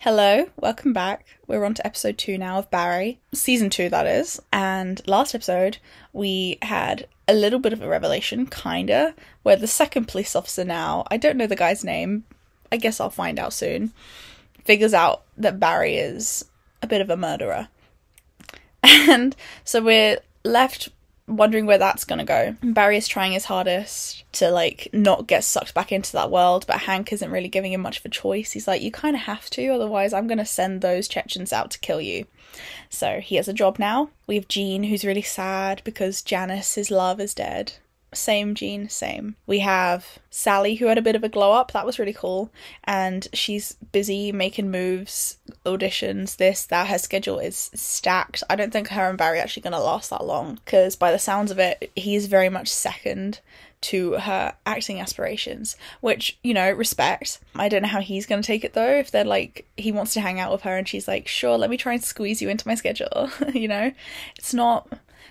Hello, welcome back. We're on to episode 2 now of Barry. Season 2, that is. And last episode, we had a little bit of a revelation, kinda, where the second police officer now, I don't know the guy's name, I guess I'll find out soon, figures out that Barry is a bit of a murderer. And so we're left wondering where that's gonna go. Barry is trying his hardest to, not get sucked back into that world, but Hank isn't really giving him much of a choice. He's like, you kind of have to, otherwise I'm gonna send those Chechens out to kill you. So he has a job now. We have Jean, who's really sad because Janice, his love, is dead. Same, Jean, same. We have Sally, who had a bit of a glow up. That was really cool. And she's busy making moves, auditions, this, that. Her schedule is stacked. I don't think her and Barry are actually going to last that long, because by the sounds of it, he's very much second to her acting aspirations, which, respect. I don't know how he's going to take it, though, if they're he wants to hang out with her and she's like, sure, let me try and squeeze you into my schedule.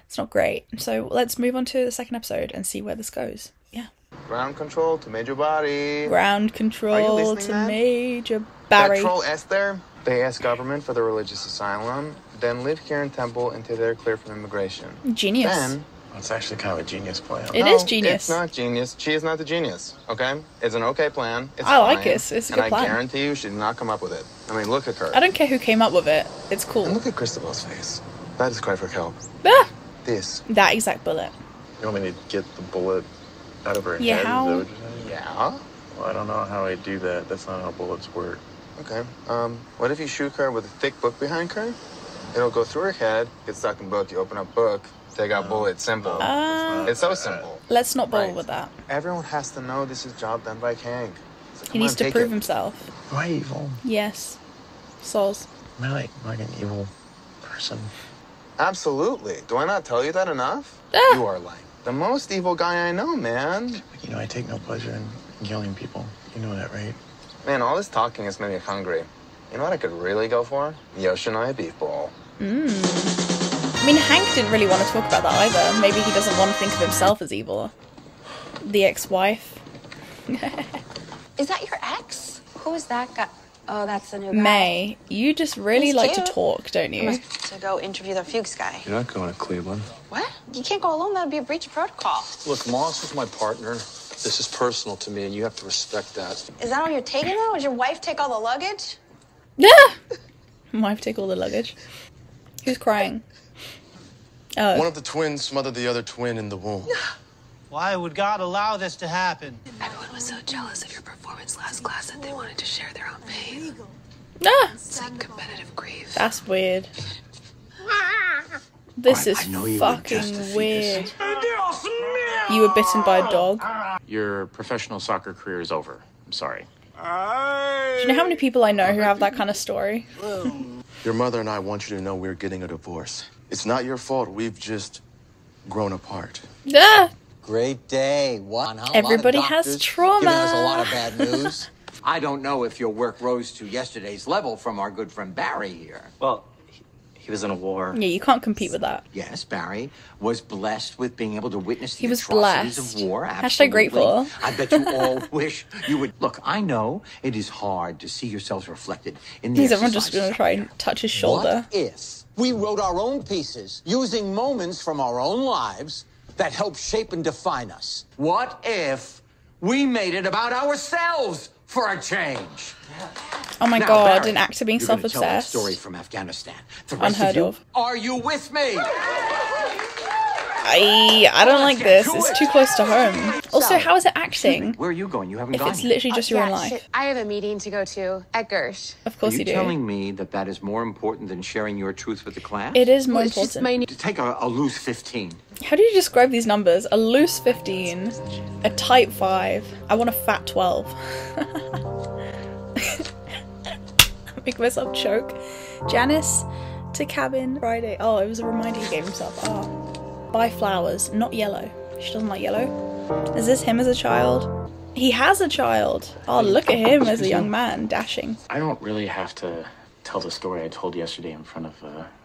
It's not great. So let's move on to the second episode and see where this goes. Yeah. Ground control to Major Body. Ground control to man? Major Barry. That troll Esther, they ask government for the religious asylum, then live here in Temple until they're clear from immigration. Genius. Then... It's actually kind of a genius plan. It is genius. It's not genius. She is not the genius, okay? It's an okay plan. It's I like fine, it. It's a good plan. And I guarantee you she did not come up with it. I mean, look at her. I don't care who came up with it. It's cool. And look at Christabel's face. That is cry for help. Ah! This. That exact bullet. You want me to get the bullet out of her Yeah, head? how? Is that what you're saying? Yeah? Well, I don't know how I do that. That's not how bullets work. Okay. What if you shoot her with a thick book behind her? It'll go through her head, get stuck in book, you open up book, take out bullet, simple. It's so simple. Let's not bother with that. Everyone has to know this is job done by Hank. So He needs to prove himself. Am I evil? Yes. Soz. Am I like an evil person? Absolutely. Do I not tell you that enough? Ah! You are the most evil guy I know, man. I take no pleasure in killing people. You know that, right? Man, all this talking has made me hungry. You know what I could really go for? Yoshinoya beef bowl. I mean, Hank didn't really want to talk about that either. Maybe he doesn't want to think of himself as evil. The ex-wife. Is that your ex? Who is that guy? Oh, that's the new guy. May, you just really He's like cute. to talk, don't you? To go interview the Fuchs guy. You're not going to Cleveland. What? You can't go alone. That would be a breach of protocol. Look, Moss is my partner. This is personal to me, and you have to respect that. Is that all you're taking now? Did your wife take all the luggage? Yeah. Wife take all the luggage. Who's crying? Oh. One of the twins smothered the other twin in the womb. Why would God allow this to happen? Everyone was so jealous of your performance last class that they wanted to share their own pain. Ah, It's like competitive grief. that's weird. This is fucking weird. You were bitten by a dog. Your professional soccer career is over. I'm sorry. Do you know how many people I know who have that kind of story? Your mother and I want you to know we're getting a divorce. It's not your fault. We've just grown apart. Ah, Great day. What? everybody has trauma. Giving us a lot of bad news. I don't know if your work rose to yesterday's level from our good friend Barry here. Well, he was in a war. Yeah, you can't compete with that. Yes, Barry was blessed with being able to witness the He was atrocities blessed. of war. Hashtag Absolutely. grateful. I bet you all wish you would. Look, I know it is hard to see yourselves reflected in the Is everyone just exercise going to try and touch his shoulder? What if we wrote our own pieces using moments from our own lives that help shape and define us? What if we made it about ourselves for a change? Oh my Now, god, Barry, an actor being you're gonna tell that self-obsessed. story from Afghanistan. The rest Unheard of you, of. are you with me? I don't like this. It's too close to home. Also, how is it acting? Where are you going? You haven't If gone it's yet. literally just your own life. I have a meeting to go to at Gersh. Of course Are you you do. telling me that that is more important than sharing your truth with the class? It is more Well, it's just important. To take a loose 15. How do you describe these numbers? A loose 15, a tight 5. I want a fat 12. Make myself choke. Janice to cabin Friday. Oh, it was a reminder he gave himself. Oh. Buy flowers, not yellow. She doesn't like yellow. Is this him as a child? He has a child. Oh, look at him as a young man, dashing. I don't really have to tell the story I told yesterday in front of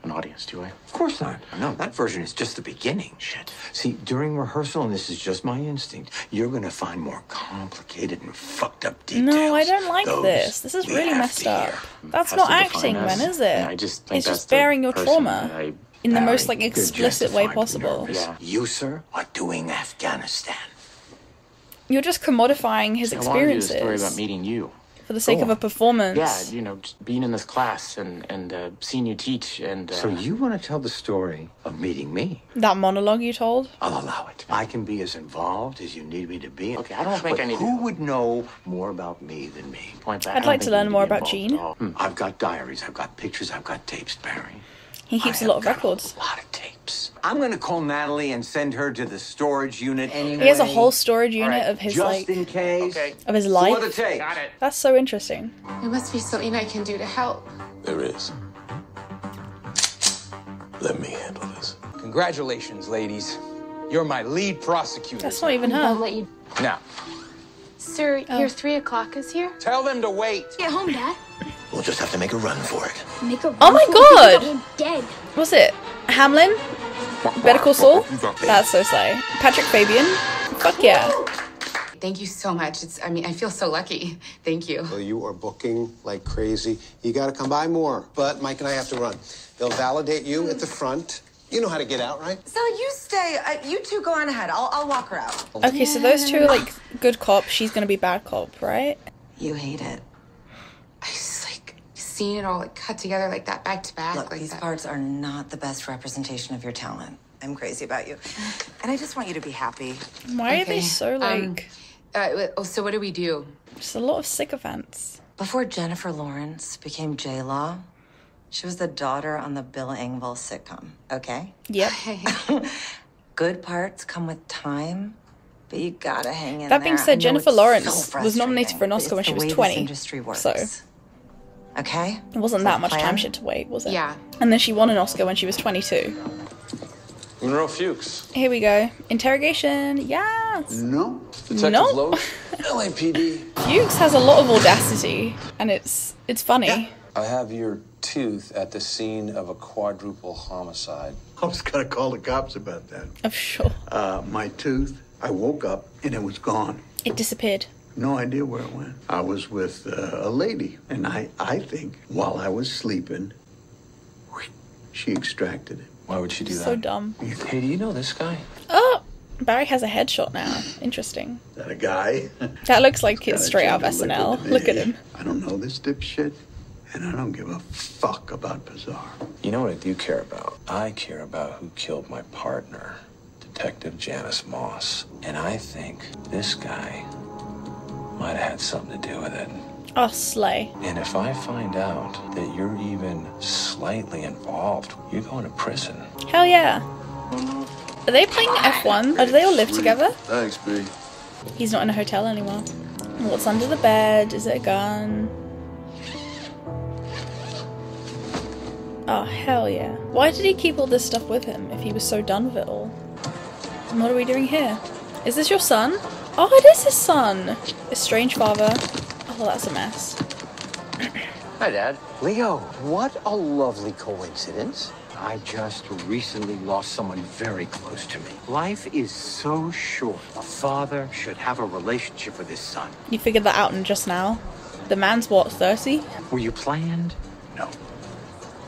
an audience, do I? Of course not. No, that version is just the beginning. Shit. See, during rehearsal, and this is just my instinct, you're gonna find more complicated and fucked up details. No, I don't like this. This is really messed up. That's not acting, then, is it? I just think it's that's just bearing your person trauma that I in the Barry, most, like, you're explicit way justified possible. nervous. Yeah. You, sir, are doing Afghanistan. You're just commodifying his I wanted to do a experiences story about meeting you. for the sake of a performance. Yeah, you know, just being in this class and seeing you teach and... So you want to tell the story of meeting me? That monologue you told? I'll allow it. I can be as involved as you need me to be. Okay, I don't think but I need who to... would know more about me than me? Point back. I'd like to learn more about Gene. I've got diaries, I've got pictures, I've got tapes, Barry. He keeps a lot of records. A lot of tapes. I'm gonna call Natalie and send her to the storage unit anyway. He has a whole storage unit of his, just like... in case. Okay. Of his life. So what the tape? Got it. That's so interesting. There must be something I can do to help. There is. Let me handle this. Congratulations, ladies. You're my lead prosecutor. That's not even I'll her. let you... Now, Sir, your 3 o'clock is here? tell them to wait. Get home, Dad. We'll just have to make a run for it. Make a Oh my run for it. God! I'm dead. Was it Hamlin? Better Call Saul? That's so slay. Patrick Fabian? Fuck yeah. Thank you so much. I feel so lucky. Thank you. Well, you are booking like crazy. You got to come by more. But Mike and I have to run. They'll validate you at the front. You know how to get out, right? So you stay. You two go on ahead. I'll walk her out. Okay, so those two are like good cop. She's gonna be bad cop, right? You hate it. I just like seeing it all like cut together like that back to back. Look, like these that. parts are not the best representation of your talent. I'm crazy about you. And I just want you to be happy. Why are they so like... So what do we do? Just a lot of sycophants. Before Jennifer Lawrence became J-Law, she was the daughter on the Bill Engvall sitcom, okay? Yep. Good parts come with time, but you gotta hang in That being there. I said, know Jennifer it's Lawrence so was nominated for an Oscar when frustrating, she was but it's 20. the way this industry works. So Okay? it wasn't that much time she had to wait, was it? Yeah. And then she won an Oscar when she was 22. Monroe Fuchs. Here we go. Interrogation. Yes. No. Detective No. Loach. LAPD. Fuchs has a lot of audacity, and it's funny. I have your tooth at the scene of a quadruple homicide. I was gonna call the cops about that. I'm sure. My tooth, I woke up and it was gone. It disappeared. No idea where it went. I was with a lady, and I think while I was sleeping, she extracted it. Why would she do that? So dumb. Hey, do you know this guy? Oh, Barry has a headshot now. Interesting. Is that a guy? That looks like it's Got a straight out of gender SNL. looking Look at me. him. I don't know this dipshit, and I don't give a fuck about Bizarre. You know what I do care about? I care about who killed my partner, Detective Janice Moss. And I think this guy might have had something to do with it. Oh, slay. And if I find out that you're even slightly involved, you're going to prison. Hell yeah. Are they playing F1? Or do they all live together? Thanks, B. He's not in a hotel anymore. What's under the bed? Is it a gun? Oh, hell yeah. Why did he keep all this stuff with him if he was so done with it all? And what are we doing here? Is this your son? Oh, it is his son! Estranged father. Oh, that's a mess. Hi, Dad. Leo, what a lovely coincidence. I just recently lost someone very close to me. Life is so short. A father should have a relationship with his son. You figured that out in just now? The man's what, 30? Were you planned? No.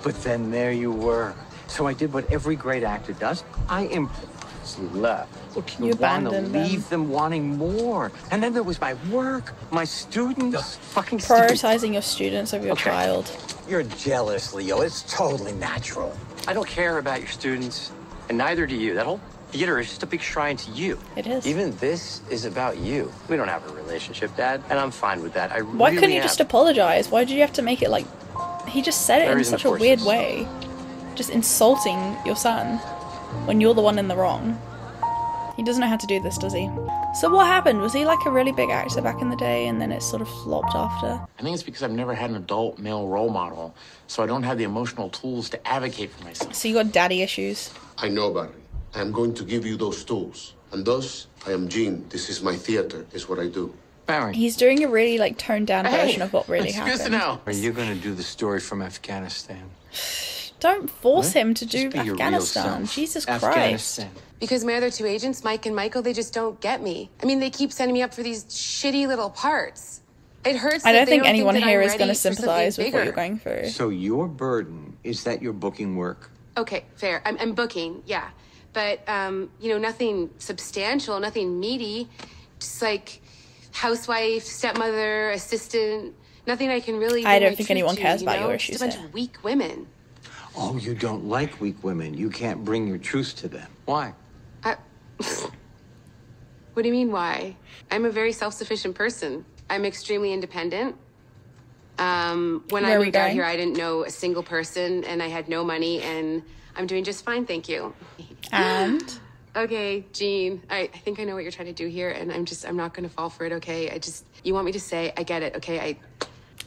But then there you were. So I did what every great actor does. I impulsively left. Looking You around to abandoned them. leave them wanting more. And then there was my work, my students, fucking Prioritizing your students over your child. You're jealous, Leo. It's totally natural. I don't care about your students, and neither do you. That whole theater is just a big shrine to you. It is. Even this is about you. We don't have a relationship, Dad, and I'm fine with that. Why couldn't you just apologize? Why did you have to make it like... He just said it in Varies in such the a weird forces. way. Just insulting your son when you're the one in the wrong. He doesn't know how to do this, does he? So what happened? Was he like a really big actor back in the day and then it sort of flopped after? I think it's because I've never had an adult male role model, so I don't have the emotional tools to advocate for myself. So you got daddy issues. I know, Barry. I am going to give you those tools. And thus, I am Gene. This is my theater, is what I do. Barry. He's doing a really like toned down version of what really happened. Are you going to do the story from Afghanistan? Don't force him to do Just be your real Afghanistan. self. Jesus Christ. Afghanistan. Because my other two agents, Mike and Michael, they just don't get me. I mean, they keep sending me up for these shitty little parts. It hurts. I that don't they think anyone that here I'm is going to ready for something sympathize with what bigger. you're going through. So your burden is that you're booking work. Okay, fair. I'm booking, yeah. But, you know, nothing substantial, nothing meaty. Just like housewife, stepmother, assistant. Nothing I can really. I give don't my think truth anyone to, cares you about know? your Just issues a bunch here. of weak women. Oh, you don't like weak women. You can't bring your truth to them. Why? What do you mean, why? I'm a very self-sufficient person. I'm extremely independent. When I moved out here, I didn't know a single person, and I had no money, and I'm doing just fine, thank you. And? Okay, Jean, I think I know what you're trying to do here, and I'm not going to fall for it, okay? You want me to say, I get it, okay?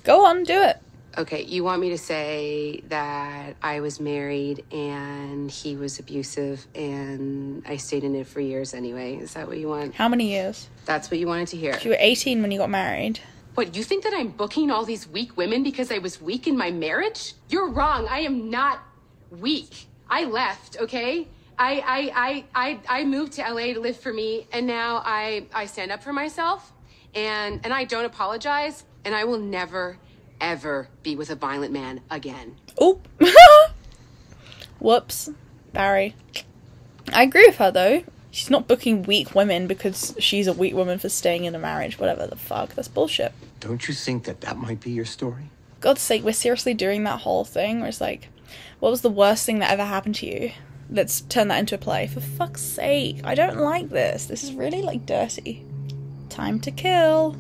Go on, do it. Okay, you want me to say that I was married and he was abusive and I stayed in it for years anyway. Is that what you want? How many years? That's what you wanted to hear. You were 18 when you got married. What, you think that I'm booking all these weak women because I was weak in my marriage? You're wrong. I am not weak. I left, okay? I moved to LA to live for me, and now I stand up for myself, and I don't apologize, and I will never ever be with a violent man again. Oop. Whoops. Barry. I agree with her though. She's not booking weak women because she's a weak woman for staying in a marriage. Whatever the fuck. That's bullshit. Don't you think that might be your story? God's sake, we're seriously doing that whole thing where it's like, what was the worst thing that ever happened to you? Let's turn that into a play. For fuck's sake. I don't like this. This is really like dirty. Time to kill.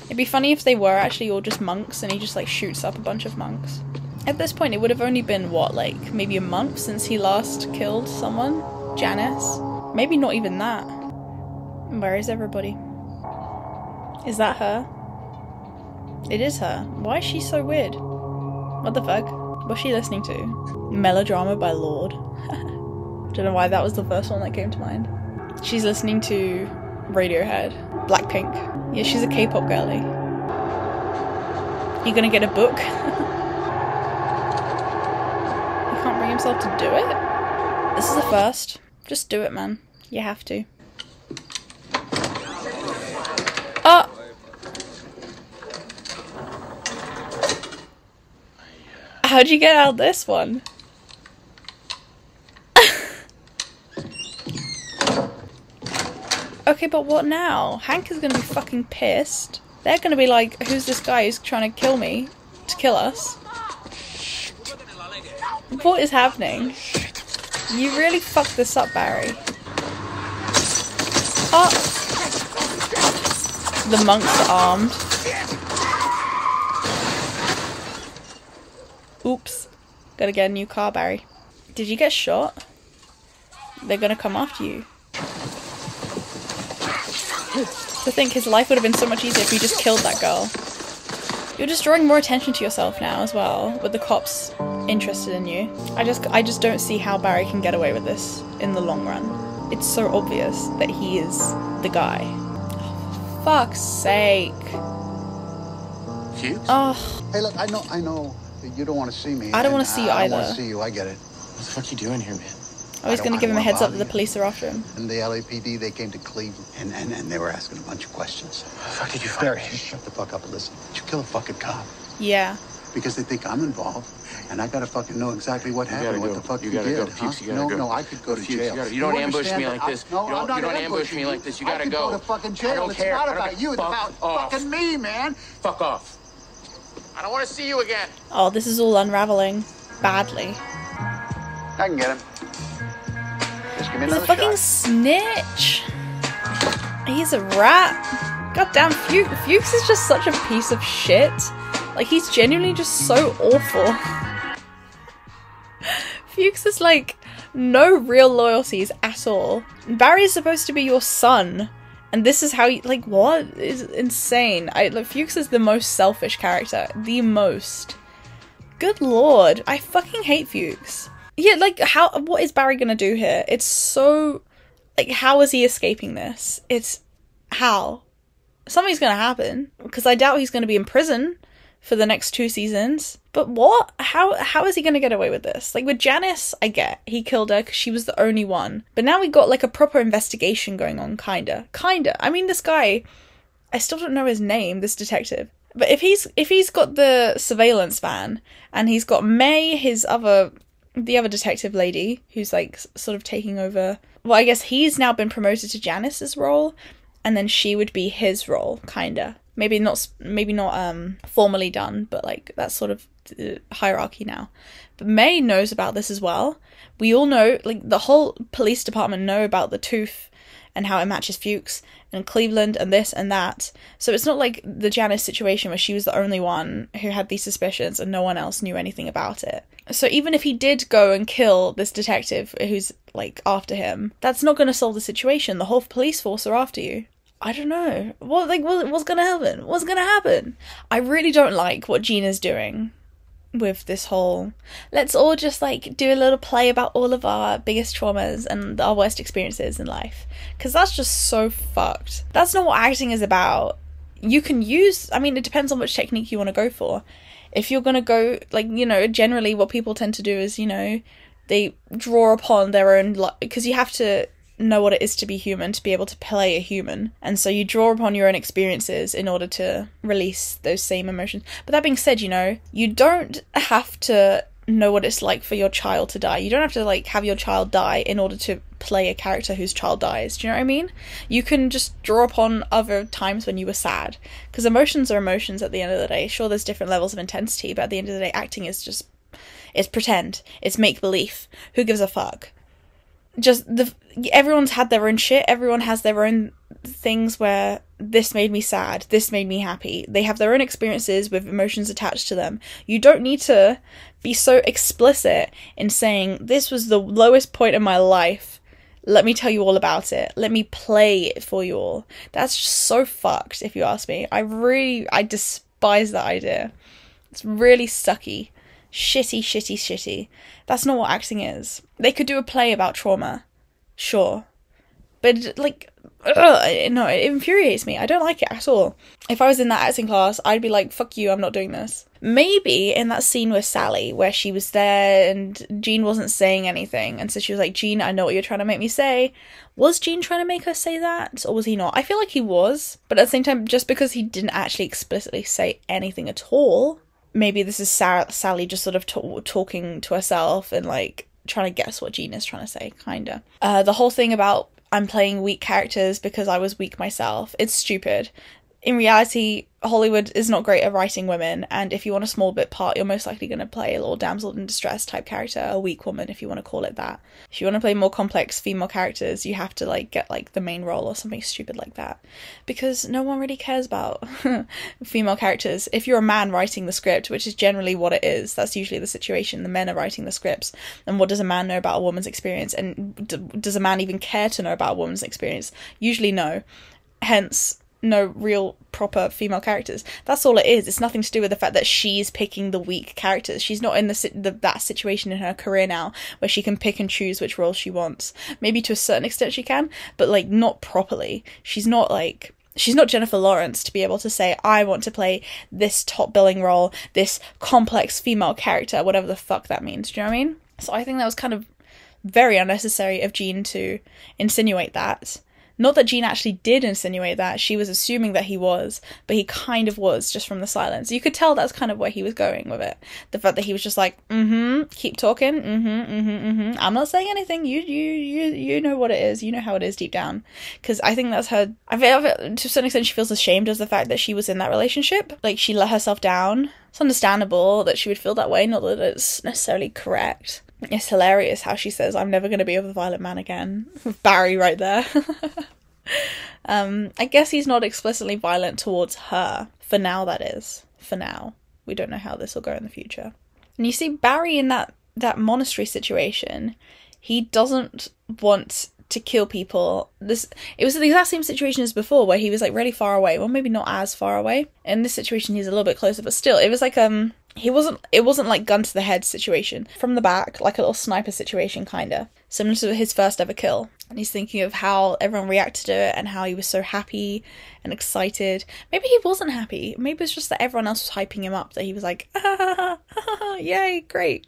It'd be funny if they were actually all just monks and he just like shoots up a bunch of monks. At this point it would have only been what, like maybe a month since he last killed someone? Janice? Maybe not even that. Where is everybody? Is that her? It is her. Why is she so weird? What the fuck? What's she listening to? Melodrama by Lorde. Don't know why that was the first one that came to mind. She's listening to Radiohead. Blackpink. Yeah, she's a K-pop girly. You gonna get a book? He can't bring himself to do it? This is a first. Just do it, man. You have to. Oh! How'd you get out of this one? Okay, but what now? Hank is gonna be fucking pissed. They're gonna be like, who's this guy who's trying to kill me? To kill us? What is happening? You really fucked this up, Barry. Oh! The monks are armed. Oops. Gotta get a new car, Barry. Did you get shot? They're gonna come after you. To think his life would have been so much easier if you just killed that girl. You're just drawing more attention to yourself now as well, with the cops interested in you. I just don't see how Barry can get away with this in the long run. It's so obvious that he is the guy. Oh, for fuck's sake. Fuchs? Oh. Hey, look, I know that you don't want to see me. I don't want to see you I either. don't want to see you, I get it. What the fuck are you doing here, man? I was going to give him a heads up that the police are after him. And the LAPD, they came to Cleveland, and they were asking a bunch of questions. How the fuck did you find Barry, me? just shut the fuck up and listen. Did you kill a fucking cop? Yeah. Because they think I'm involved, and I gotta fucking know exactly what happened, what the fuck you did. You gotta go. Fuchs, you gotta go. No, I could go to Fuchs, jail. you don't ambush me understand like this. No, You I'm not don't ambush ambushing me you. like this. You gotta go. I could go to fucking I jail. don't It's care. not I don't about you. It's fuck about off. fucking me, man. Fuck off. I don't want to see you again. Oh, this is all unraveling badly. I can get him. Just give me He's a another fucking shot. snitch. He's a rat. Goddamn, Fuchs is just such a piece of shit. Like, he's genuinely just so awful. Fuchs is like, no real loyalties at all. Barry is supposed to be your son. And this is how you, like, what? It's insane. Like, Fuchs is the most selfish character. The most. Good lord. I fucking hate Fuchs. Yeah, like, what is Barry gonna do here? It's so, like, how is he escaping this? It's, how? Something's gonna happen, because I doubt he's gonna be in prison for the next 2 seasons. But what? How is he gonna get away with this? Like, with Janice, I get he killed her because she was the only one. But now we got, like, a proper investigation going on, kinda. I mean, this guy, I still don't know his name, this detective. But if he's got the surveillance van, and he's got May, the other detective lady, who's, like, sort of taking over... Well, I guess he's now been promoted to Janice's role, and then she would be his role, kinda. Maybe not formally done, but, like, that's sort of the hierarchy now. But May knows about this as well. We all know, like, the whole police department know about the tooth and how it matches Fuchs and Cleveland and this and that. So it's not like the Janice situation where she was the only one who had these suspicions and no one else knew anything about it. So even if he did go and kill this detective who's, like, after him, that's not going to solve the situation. The whole police force are after you. I don't know. What's going to happen? What's going to happen? I really don't like what Gina's doing with this whole, let's all just, like, do a little play about all of our biggest traumas and our worst experiences in life. Because that's just so fucked. That's not what acting is about. You can use, I mean, it depends on which technique you want to go for. If you're going to go, like, you know, generally what people tend to do is, you know, they draw upon their own, because you have to know what it is to be human, to be able to play a human. And so you draw upon your own experiences in order to release those same emotions. But that being said, you know, you don't have to know what it's like for your child to die. You don't have to, like, have your child die in order to play a character whose child dies. Do you know what I mean? You can just draw upon other times when you were sad. Because emotions are emotions at the end of the day. Sure, there's different levels of intensity, but at the end of the day, acting is just... it's pretend. It's make-believe. Who gives a fuck? Everyone's had their own shit. Everyone has their own things where this made me sad, this made me happy. They have their own experiences with emotions attached to them. You don't need to be so explicit in saying, this was the lowest point in my life. Let me tell you all about it. Let me play it for you all. That's just so fucked, if you ask me. I despise that idea. It's really sucky. Shitty. That's not what acting is. They could do a play about trauma, sure, but, like, no, it infuriates me. I don't like it at all. If I was in that acting class, I'd be like, fuck you, I'm not doing this. Maybe in that scene with Sally, where she was there and Jean wasn't saying anything, and so she was like, Jean, I know what you're trying to make me say. Was Jean trying to make her say that, or was he not? I feel like he was, but at the same time, just because he didn't actually explicitly say anything at all, maybe this is Sally just sort of talking to herself and, like, trying to guess what Jean is trying to say, kinda. The whole thing about I'm playing weak characters because I was weak myself, it's stupid. In reality, Hollywood is not great at writing women, and if you want a small bit part, you're most likely going to play a little damsel in distress type character, a weak woman, if you want to call it that. If you want to play more complex female characters, you have to, like, get, like, the main role or something stupid like that. Because no one really cares about female characters. If you're a man writing the script, which is generally what it is, that's usually the situation. The men are writing the scripts. And what does a man know about a woman's experience? And does a man even care to know about a woman's experience? Usually no. Hence, no real proper female characters. That's all it is. It's nothing to do with the fact that she's picking the weak characters. She's not in that situation in her career now where she can pick and choose which role she wants. Maybe to a certain extent she can, but, like, not properly. She's not Jennifer Lawrence to be able to say, I want to play this top billing role, this complex female character, whatever the fuck that means. Do you know what I mean? So I think that was kind of very unnecessary of Jean to insinuate that. Not that Jean actually did insinuate that, she was assuming that he was, but he kind of was, just from the silence. You could tell that's kind of where he was going with it. The fact that he was just like, keep talking, I'm not saying anything, you know what it is, you know how it is deep down. Because I think that's her, I feel, to a certain extent she feels ashamed of the fact that she was in that relationship. Like, she let herself down. It's understandable that she would feel that way, not that it's necessarily correct. It's hilarious how she says, I'm never going to be with a violent man again. Barry right there. I guess he's not explicitly violent towards her. For now, that is. For now. We don't know how this will go in the future. And you see, Barry in that monastery situation, he doesn't want to kill people. It was the exact same situation as before, where he was, like, really far away. Well, maybe not as far away. In this situation, he's a little bit closer, but still, it was like, it wasn't like gun to the head situation. From the back, like a little sniper situation, kinda. Similar to his first ever kill. And he's thinking of how everyone reacted to it and how he was so happy and excited. Maybe he wasn't happy. Maybe it's just that everyone else was hyping him up, that he was like, yay, great.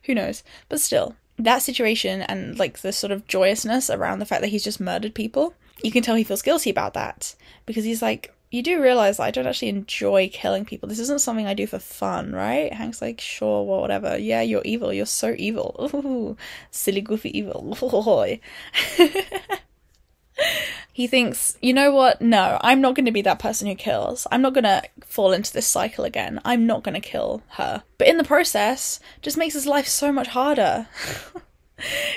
Who knows? But still, that situation and like the sort of joyousness around the fact that he's just murdered people, you can tell he feels guilty about that. Because he's like, you do realise that I don't actually enjoy killing people. This isn't something I do for fun, right? Hank's like, sure, well, whatever. Yeah, you're evil. You're so evil. Ooh, silly, goofy evil. He thinks, you know what? No, I'm not going to be that person who kills. I'm not going to fall into this cycle again. I'm not going to kill her. But in the process, just makes his life so much harder.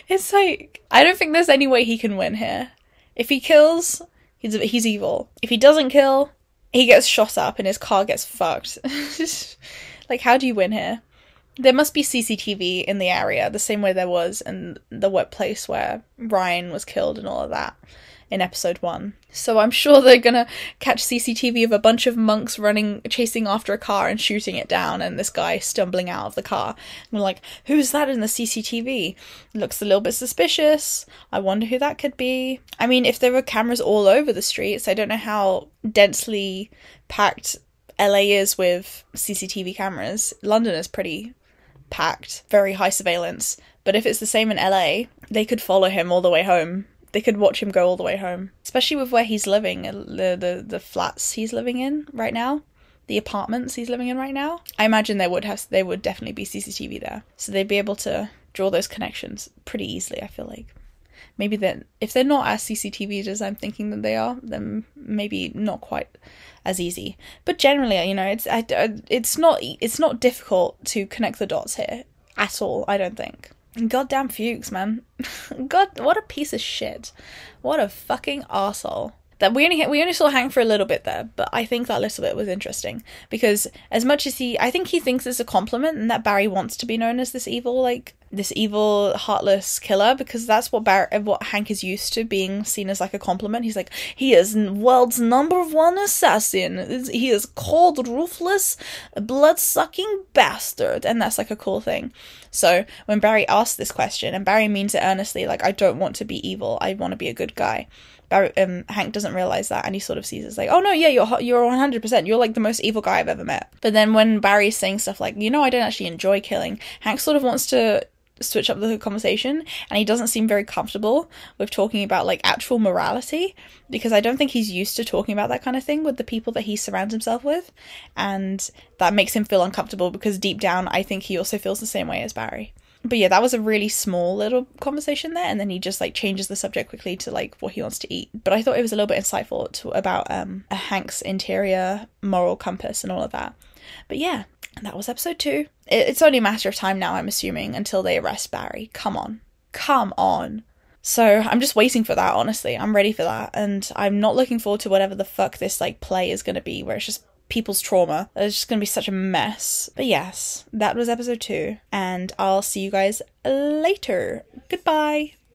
It's like, I don't think there's any way he can win here. If he kills, he's evil. If he doesn't kill, he gets shot up and his car gets fucked. Like, how do you win here? There must be CCTV in the area, the same way there was in the workplace where Ryan was killed and all of that in episode 1. So I'm sure they're gonna catch CCTV of a bunch of monks chasing after a car and shooting it down, and this guy stumbling out of the car. And we're like, who's that in the CCTV? Looks a little bit suspicious. I wonder who that could be. I mean, if there were cameras all over the streets, I don't know how densely packed LA is with CCTV cameras. London is pretty packed, very high surveillance. But if it's the same in LA, they could follow him all the way home. They could watch him go all the way home. Especially with where he's living, the flats he's living in right now, the apartments he's living in right now. I imagine there would definitely be CCTV there. So they'd be able to draw those connections pretty easily, I feel like. Maybe then, if they're not as CCTV'd as I'm thinking that they are, then maybe not quite as easy. But generally, you know, it's not difficult to connect the dots here at all, I don't think. Goddamn Fuchs, man. God, what a piece of shit. What a fucking arsehole. That we only saw Hank for a little bit there, but I think that little bit was interesting. Because as much as I think he thinks it's a compliment and that Barry wants to be known as this evil, heartless killer, because that's what Hank is used to, being seen as like a compliment. He's like, he is world's #1 assassin. He is cold, ruthless, blood-sucking bastard. And that's like a cool thing. So when Barry asks this question, and Barry means it earnestly, like, I don't want to be evil, I want to be a good guy. Hank doesn't realize that, and he sort of sees it as like, oh no, yeah, you're 100%, you're like the most evil guy I've ever met. But then when Barry's saying stuff like, you know, I don't actually enjoy killing, Hank sort of wants to switch up the conversation, and he doesn't seem very comfortable with talking about like actual morality, because I don't think he's used to talking about that kind of thing with the people that he surrounds himself with, and that makes him feel uncomfortable, because deep down I think he also feels the same way as Barry. But yeah, that was a really small little conversation there, and then he just like changes the subject quickly to like what he wants to eat. But I thought it was a little bit insightful about a Hank's interior moral compass and all of that. But yeah, that was episode 2. It's only a matter of time now, I'm assuming, until they arrest Barry. Come on. So I'm just waiting for that, honestly. I'm ready for that, and I'm not looking forward to whatever the fuck this like play is going to be, where it's just people's trauma. It's just going to be such a mess. But yes, that was episode 2, and I'll see you guys later. Goodbye.